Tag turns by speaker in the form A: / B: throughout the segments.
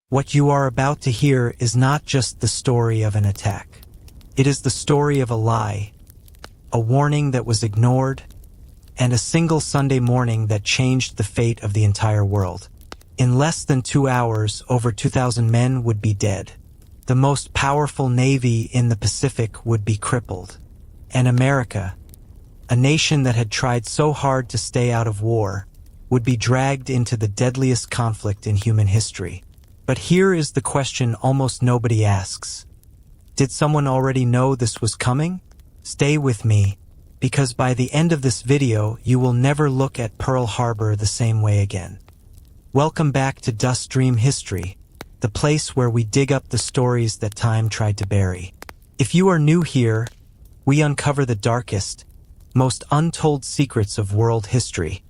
A: What you are about to hear is not just the story of an attack. It is the story of a lie, a warning that was ignored, and a single Sunday morning that changed the fate of the entire world. In less than 2 hours, over 2,000 men would be dead. The most powerful navy in the Pacific would be crippled. And America, a nation that had tried so hard to stay out of war, would be dragged into the deadliest conflict in human history. But here is the question almost nobody asks. Did someone already know this was coming? Stay with me, because by the end of this video, you will never look at Pearl Harbor the same way again. Welcome back to Dustdream History, the place where we dig up the stories that time tried to bury. If you are new here, we uncover the darkest, most untold secrets of world history,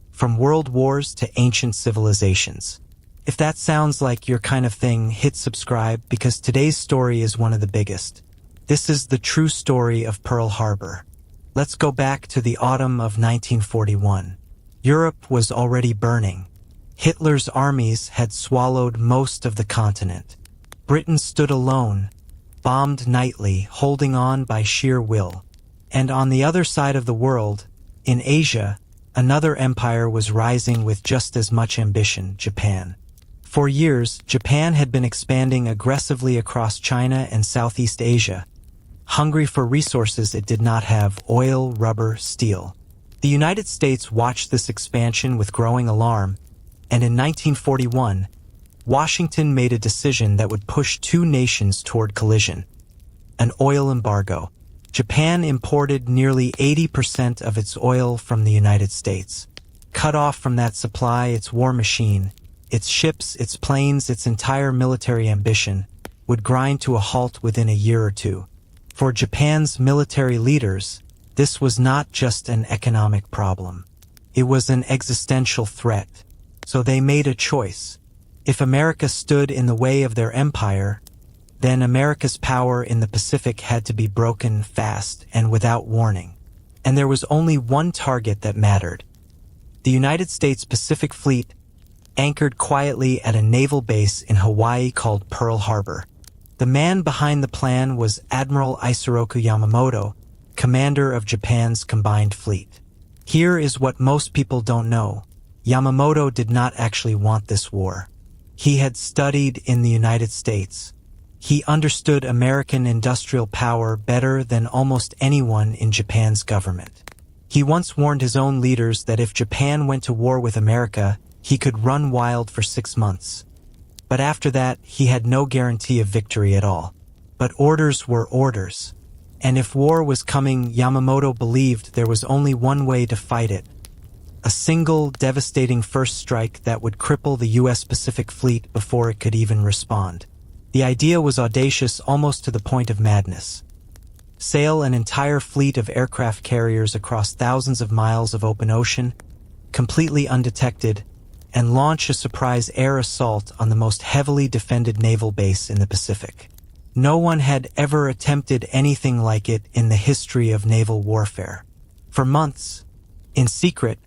A: from world wars to ancient civilizations. If that sounds like your kind of thing, hit subscribe because today's story is one of the biggest. This is the true story of Pearl Harbor. Let's go back to the autumn of 1941. Europe was already burning. Hitler's armies had swallowed most of the continent. Britain stood alone, bombed nightly, holding on by sheer will. And on the other side of the world, in Asia, another empire was rising with just as much ambition, Japan. For years, Japan had been expanding aggressively across China and Southeast Asia, hungry for resources it did not have: oil, rubber, steel. The United States watched this expansion with growing alarm, and in 1941, Washington made a decision that would push two nations toward collision: an oil embargo. Japan imported nearly 80% of its oil from the United States. Cut off from that supply, its war machine, its ships, its planes, its entire military ambition would grind to a halt within a year or two. For Japan's military leaders, this was not just an economic problem. It was an existential threat. So they made a choice. If America stood in the way of their empire, then America's power in the Pacific had to be broken fast and without warning. And there was only one target that mattered: the United States Pacific Fleet, anchored quietly at a naval base in Hawaii called Pearl Harbor. The man behind the plan was Admiral Isoroku Yamamoto, commander of Japan's combined fleet. Here is what most people don't know. Yamamoto did not actually want this war. He had studied in the United States. He understood American industrial power better than almost anyone in Japan's government. He once warned his own leaders that if Japan went to war with America, he could run wild for 6 months. But after that, he had no guarantee of victory at all. But orders were orders. And if war was coming, Yamamoto believed there was only one way to fight it: a single, devastating first strike that would cripple the U.S. Pacific Fleet before it could even respond. The idea was audacious almost to the point of madness. Sail an entire fleet of aircraft carriers across thousands of miles of open ocean, completely undetected, and launch a surprise air assault on the most heavily defended naval base in the Pacific. No one had ever attempted anything like it in the history of naval warfare. For months, in secret,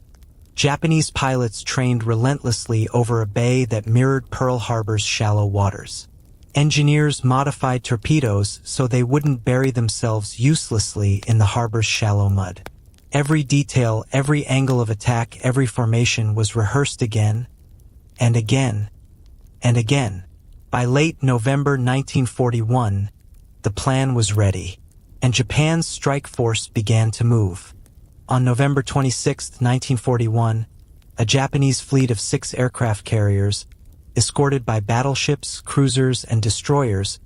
A: Japanese pilots trained relentlessly over a bay that mirrored Pearl Harbor's shallow waters. Engineers modified torpedoes so they wouldn't bury themselves uselessly in the harbor's shallow mud. Every detail, every angle of attack, every formation was rehearsed again, and again, and again. By late November 1941, the plan was ready, and Japan's strike force began to move. On November 26, 1941, a Japanese fleet of 6 aircraft carriers, escorted by battleships, cruisers, and destroyers,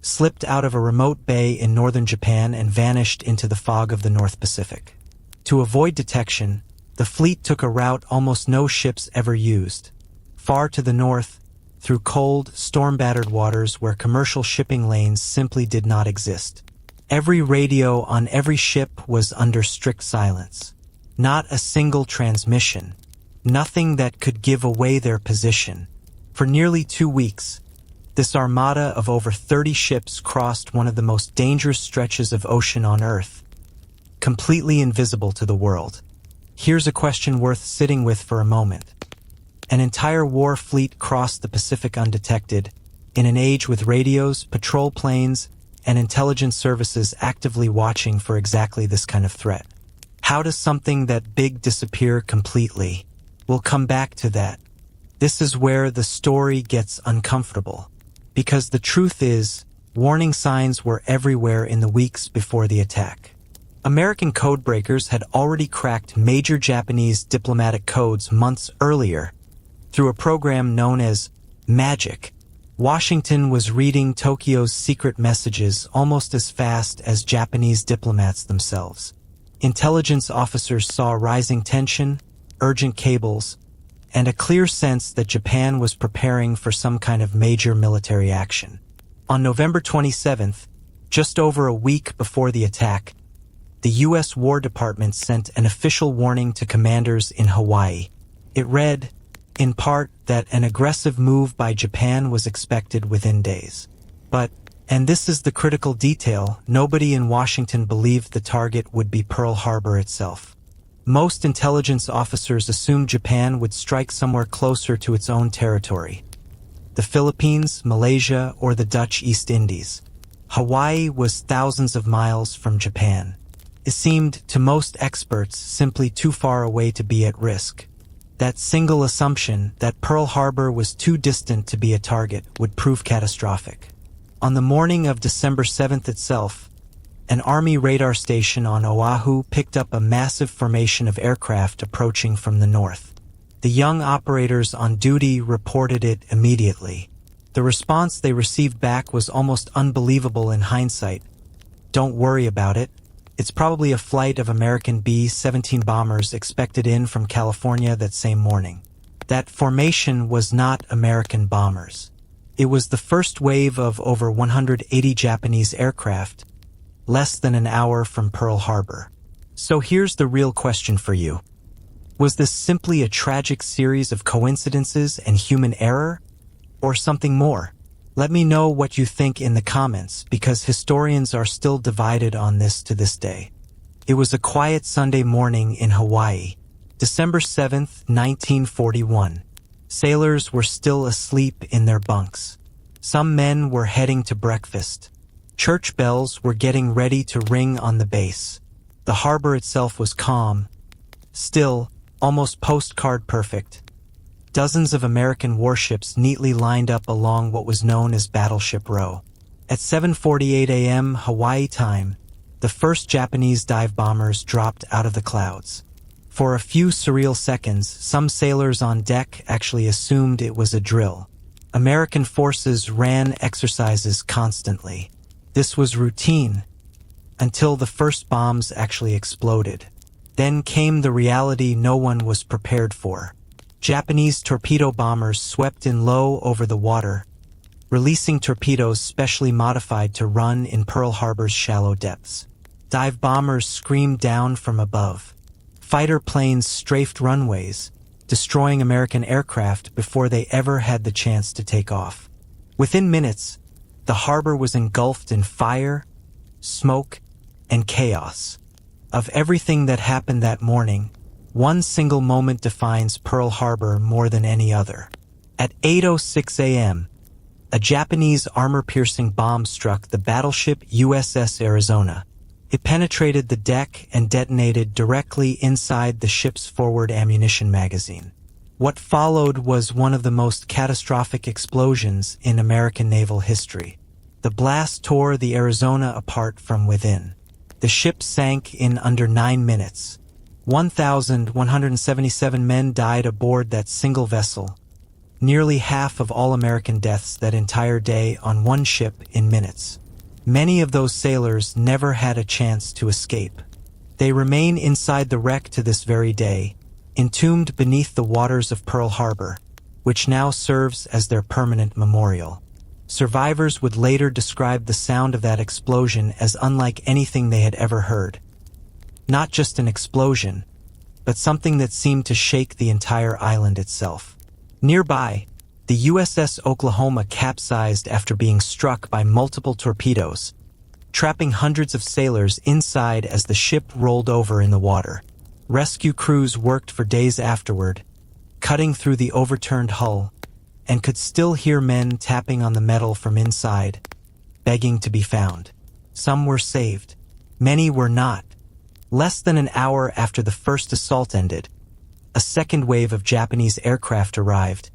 A: slipped out of a remote bay in northern Japan and vanished into the fog of the North Pacific. To avoid detection, the fleet took a route almost no ships ever used: far to the north, through cold, storm-battered waters where commercial shipping lanes simply did not exist. Every radio on every ship was under strict silence. Not a single transmission. Nothing that could give away their position. For nearly 2 weeks, this armada of over 30 ships crossed one of the most dangerous stretches of ocean on Earth, completely invisible to the world. Here's a question worth sitting with for a moment. An entire war fleet crossed the Pacific undetected, in an age with radios, patrol planes, and intelligence services actively watching for exactly this kind of threat. How does something that big disappear completely? We'll come back to that. This is where the story gets uncomfortable. Because the truth is, warning signs were everywhere in the weeks before the attack. American codebreakers had already cracked major Japanese diplomatic codes months earlier. Through a program known as Magic, Washington was reading Tokyo's secret messages almost as fast as Japanese diplomats themselves. Intelligence officers saw rising tension, urgent cables, and a clear sense that Japan was preparing for some kind of major military action. On November 27th, just over a week before the attack, the U.S. War Department sent an official warning to commanders in Hawaii. It read, in part, that an aggressive move by Japan was expected within days. But, and this is the critical detail, nobody in Washington believed the target would be Pearl Harbor itself. Most intelligence officers assumed Japan would strike somewhere closer to its own territory. The Philippines, Malaysia, or the Dutch East Indies. Hawaii was thousands of miles from Japan. It seemed, to most experts, simply too far away to be at risk. That single assumption that Pearl Harbor was too distant to be a target would prove catastrophic. On the morning of December 7th itself, an Army radar station on Oahu picked up a massive formation of aircraft approaching from the north. The young operators on duty reported it immediately. The response they received back was almost unbelievable in hindsight. Don't worry about it. It's probably a flight of American B-17 bombers expected in from California that same morning. That formation was not American bombers. It was the first wave of over 180 Japanese aircraft, less than an hour from Pearl Harbor. So here's the real question for you. Was this simply a tragic series of coincidences and human error, or something more? Let me know what you think in the comments, because historians are still divided on this to this day. It was a quiet Sunday morning in Hawaii, December 7th, 1941. Sailors were still asleep in their bunks. Some men were heading to breakfast. Church bells were getting ready to ring on the base. The harbor itself was calm, still, almost postcard perfect. Dozens of American warships neatly lined up along what was known as Battleship Row. At 7:48 a.m. Hawaii time, the first Japanese dive bombers dropped out of the clouds. For a few surreal seconds, some sailors on deck actually assumed it was a drill. American forces ran exercises constantly. This was routine, until the first bombs actually exploded. Then came the reality no one was prepared for. Japanese torpedo bombers swept in low over the water, releasing torpedoes specially modified to run in Pearl Harbor's shallow depths. Dive bombers screamed down from above. Fighter planes strafed runways, destroying American aircraft before they ever had the chance to take off. Within minutes, the harbor was engulfed in fire, smoke, and chaos. Of everything that happened that morning, one single moment defines Pearl Harbor more than any other. At 8:06 a.m., a Japanese armor-piercing bomb struck the battleship USS Arizona. It penetrated the deck and detonated directly inside the ship's forward ammunition magazine. What followed was one of the most catastrophic explosions in American naval history. The blast tore the Arizona apart from within. The ship sank in under 9 minutes. 1,177 men died aboard that single vessel, nearly half of all American deaths that entire day on one ship in minutes. Many of those sailors never had a chance to escape. They remain inside the wreck to this very day, entombed beneath the waters of Pearl Harbor, which now serves as their permanent memorial. Survivors would later describe the sound of that explosion as unlike anything they had ever heard. Not just an explosion, but something that seemed to shake the entire island itself. Nearby, the USS Oklahoma capsized after being struck by multiple torpedoes, trapping hundreds of sailors inside as the ship rolled over in the water. Rescue crews worked for days afterward, cutting through the overturned hull, and could still hear men tapping on the metal from inside, begging to be found. Some were saved. Many were not. Less than an hour after the first assault ended, a second wave of Japanese aircraft arrived,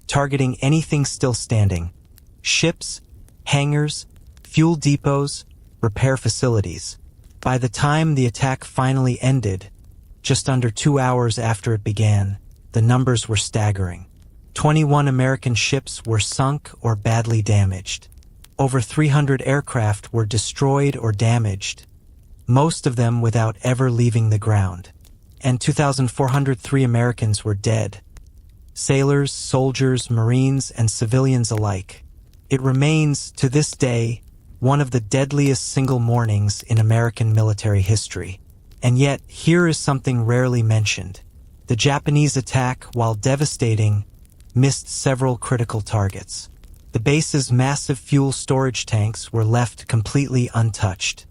A: targeting anything still standing: ships, hangars, fuel depots, repair facilities. By the time the attack finally ended, just under 2 hours after it began, the numbers were staggering. 21 American ships were sunk or badly damaged. Over 300 aircraft were destroyed or damaged, most of them without ever leaving the ground. And 2,403 Americans were dead. Sailors, soldiers, Marines, and civilians alike. It remains, to this day, one of the deadliest single mornings in American military history. And yet, here is something rarely mentioned. The Japanese attack, while devastating, missed several critical targets. The base's massive fuel storage tanks were left completely untouched.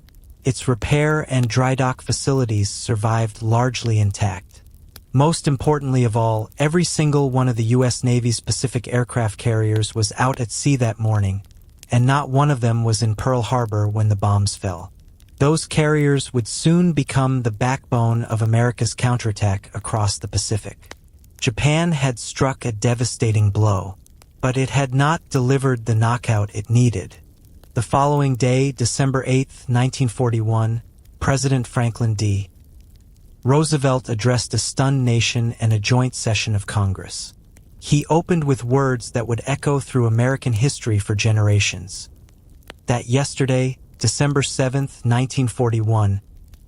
A: Its repair and dry dock facilities survived largely intact. Most importantly of all, every single one of the U.S. Navy's Pacific aircraft carriers was out at sea that morning, and not one of them was in Pearl Harbor when the bombs fell. Those carriers would soon become the backbone of America's counterattack across the Pacific. Japan had struck a devastating blow, but it had not delivered the knockout it needed. The following day, December 8, 1941, President Franklin D. Roosevelt addressed a stunned nation and a joint session of Congress. He opened with words that would echo through American history for generations. That yesterday, December 7, 1941,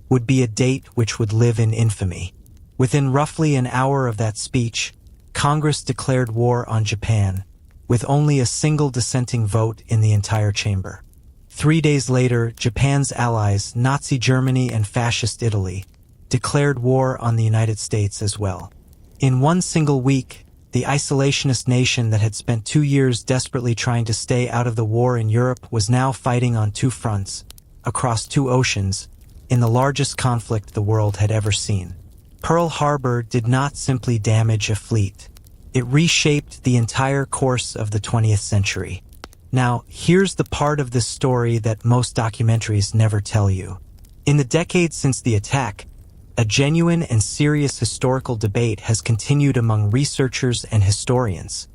A: would be a date which would live in infamy. Within roughly an hour of that speech, Congress declared war on Japan, with only a single dissenting vote in the entire chamber. 3 days later, Japan's allies, Nazi Germany and Fascist Italy, declared war on the United States as well. In one single week, the isolationist nation that had spent 2 years desperately trying to stay out of the war in Europe was now fighting on 2 fronts, across 2 oceans, in the largest conflict the world had ever seen. Pearl Harbor did not simply damage a fleet. It reshaped the entire course of the 20th century. Now, here's the part of this story that most documentaries never tell you. In the decades since the attack, a genuine and serious historical debate has continued among researchers and historians.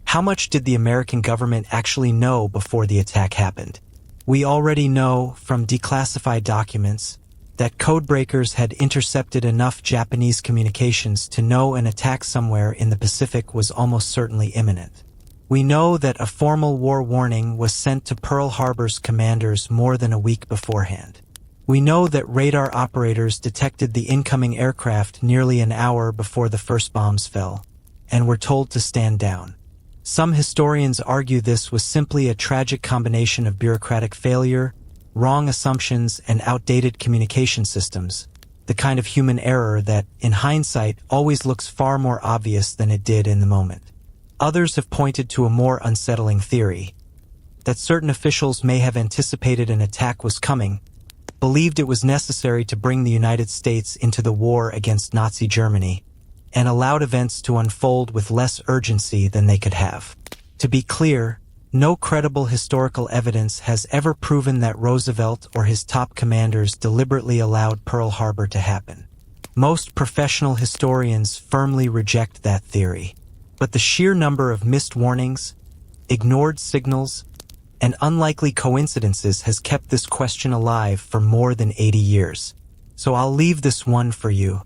A: How much did the American government actually know before the attack happened? We already know, from declassified documents, that codebreakers had intercepted enough Japanese communications to know an attack somewhere in the Pacific was almost certainly imminent. We know that a formal war warning was sent to Pearl Harbor's commanders more than a week beforehand. We know that radar operators detected the incoming aircraft nearly an hour before the first bombs fell, and were told to stand down. Some historians argue this was simply a tragic combination of bureaucratic failure, wrong assumptions, and outdated communication systems, the kind of human error that, in hindsight, always looks far more obvious than it did in the moment. Others have pointed to a more unsettling theory, that certain officials may have anticipated an attack was coming, believed it was necessary to bring the United States into the war against Nazi Germany, and allowed events to unfold with less urgency than they could have. To be clear, no credible historical evidence has ever proven that Roosevelt or his top commanders deliberately allowed Pearl Harbor to happen. Most professional historians firmly reject that theory. But the sheer number of missed warnings, ignored signals, and unlikely coincidences has kept this question alive for more than 80 years. So I'll leave this one for you.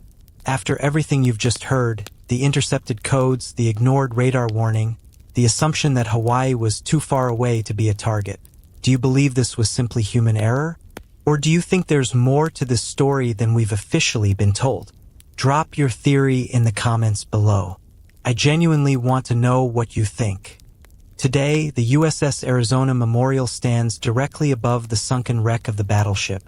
A: After everything you've just heard, the intercepted codes, the ignored radar warning, the assumption that Hawaii was too far away to be a target, do you believe this was simply human error? Or do you think there's more to this story than we've officially been told? Drop your theory in the comments below. I genuinely want to know what you think. Today, the USS Arizona Memorial stands directly above the sunken wreck of the battleship,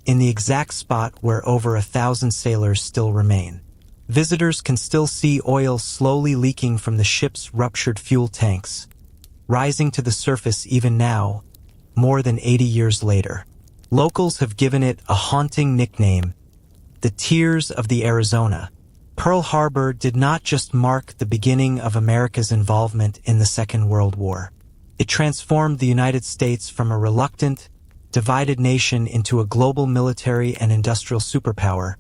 A: in the exact spot where over 1,000 sailors still remain. Visitors can still see oil slowly leaking from the ship's ruptured fuel tanks, rising to the surface even now, more than 80 years later. Locals have given it a haunting nickname, the Tears of the Arizona. Pearl Harbor did not just mark the beginning of America's involvement in the Second World War. It transformed the United States from a reluctant, divided nation into a global military and industrial superpower,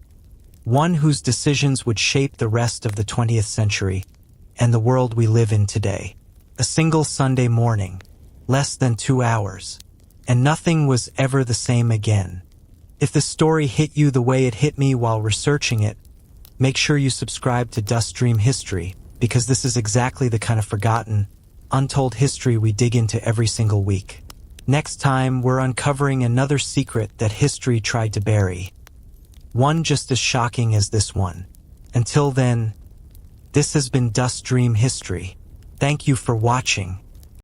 A: one whose decisions would shape the rest of the 20th century and the world we live in today. A single Sunday morning, less than 2 hours, and nothing was ever the same again. If the story hit you the way it hit me while researching it, make sure you subscribe to Dustdream History, because this is exactly the kind of forgotten, untold history we dig into every single week. Next time, we're uncovering another secret that history tried to bury, one just as shocking as this one. Until then, this has been Dustdream History. Thank you for watching.